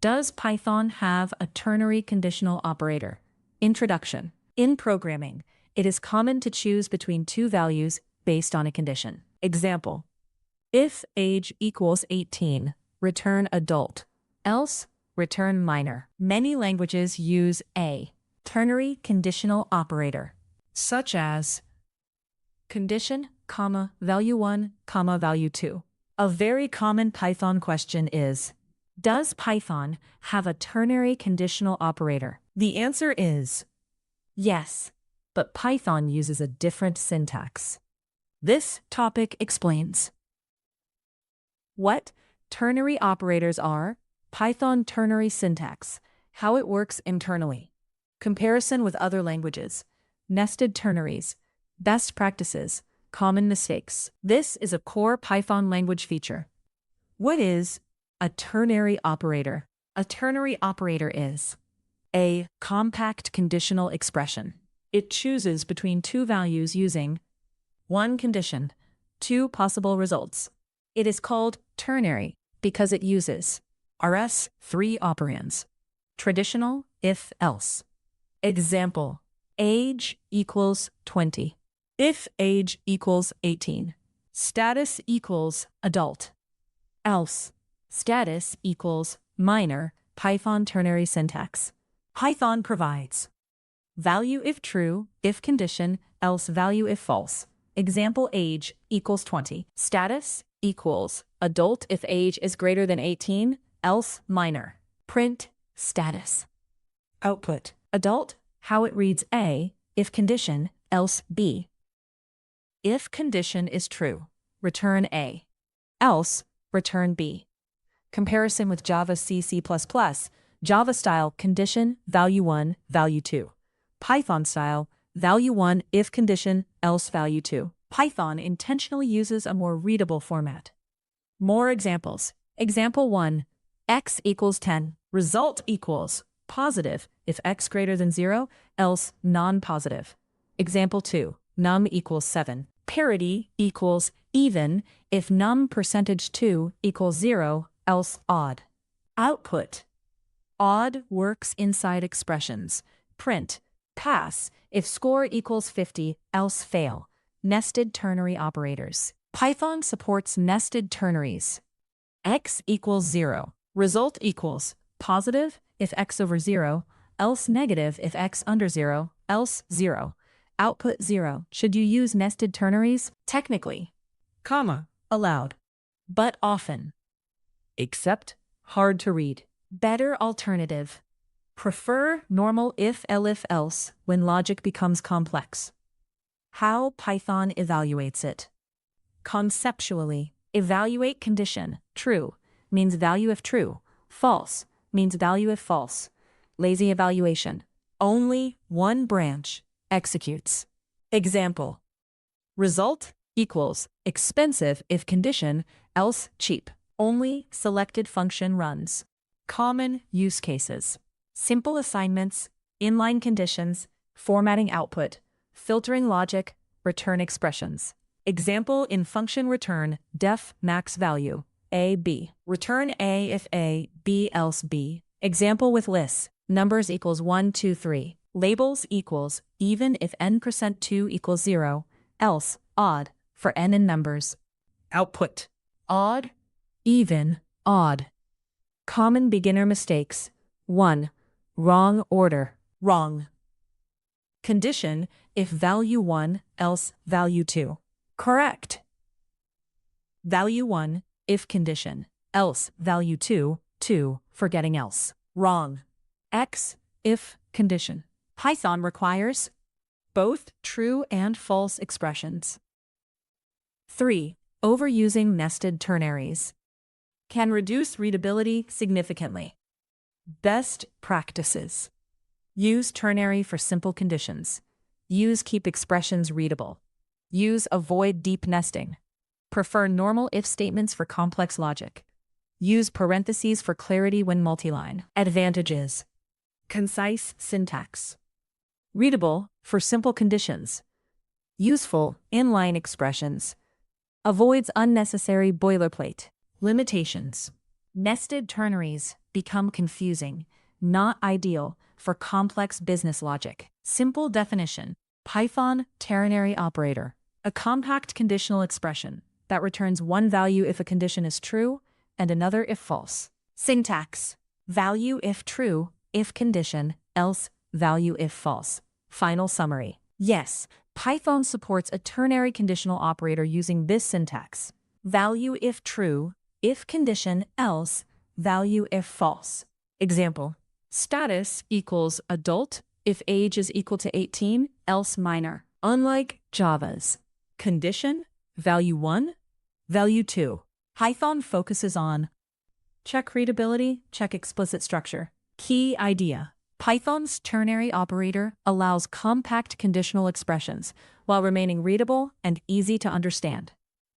Does Python have a ternary conditional operator? Introduction. In programming, it is common to choose between two values based on a condition. Example: if age equals 18, return adult, else return minor. Many languages use a ternary conditional operator, such as condition, comma, value 1, comma, value 2. A very common Python question is, does Python have a ternary conditional operator? The answer is yes, but Python uses a different syntax. This topic explains what ternary operators are, Python ternary syntax, how it works internally, comparison with other languages, nested ternaries, best practices, common mistakes. This is a core Python language feature. What is a ternary operator? A ternary operator is a compact conditional expression. It chooses between two values using one condition, two possible results. It is called ternary because it uses three operands. Traditional, if, else. Example: age equals 20. If age equals 18. Status equals adult. Else, status equals minor. Python ternary syntax. Python provides value if true, if condition, else value if false. Example: age equals 20. Status equals adult if age is greater than 18, else minor. Print status. Output: adult, how it reads A, if condition, else B. If condition is true, return A. Else, return B. Comparison with Java C++, Java style condition, value 1, value 2. Python style, value 1 if condition, else value 2. Python intentionally uses a more readable format. More examples. Example 1, x equals 10. Result equals positive if x greater than 0, else non-positive. Example 2, num equals 7. Parity equals even if num percentage 2 equals 0, else odd. Output: odd works inside expressions. Print, pass, if score equals 50, else fail. Nested ternary operators. Python supports nested ternaries. X equals 0. Result equals positive if x over 0, else negative if x under 0, else 0. Output 0. Should you use nested ternaries? Technically, comma, allowed, but often. Except hard to read. Better alternative: prefer normal if else when logic becomes complex. How Python evaluates it. Conceptually, evaluate condition, true, means value if true, false, means value if false. Lazy evaluation. Only one branch executes. Example: result equals expensive if condition, else cheap. Only selected function runs. Common use cases: simple assignments, inline conditions, formatting output, filtering logic, return expressions. Example in function return def max value a b. Return a if a, b else b. Example with lists: numbers equals 1, 2, 3. Labels equals even if n%2 equals 0, else odd for n in numbers. Output: odd, even, odd. Common beginner mistakes. 1. Wrong order. Wrong. Condition: if value 1, else value 2. Correct. Value 1, if condition, else value 2, 2, forgetting else. Wrong. X, if condition. Python requires both true and false expressions. 3. Overusing nested ternaries can reduce readability significantly. Best practices: use ternary for simple conditions. Use keep expressions readable. Use avoid deep nesting. Prefer normal if statements for complex logic. Use parentheses for clarity when multiline. Advantages: concise syntax. Readable for simple conditions. Useful inline expressions. Avoids unnecessary boilerplate. Limitations: nested ternaries become confusing, not ideal for complex business logic. Simple definition: Python ternary operator, a compact conditional expression that returns one value if a condition is true and another if false. Syntax: value if true, if condition, else value if false. Final summary: yes, Python supports a ternary conditional operator using this syntax. Value if true, if condition, else value if false. Example: status equals adult if age is equal to 18, else minor. Unlike Java's condition, value 1, value 2. Python focuses on check readability, check explicit structure. Key idea: Python's ternary operator allows compact conditional expressions while remaining readable and easy to understand.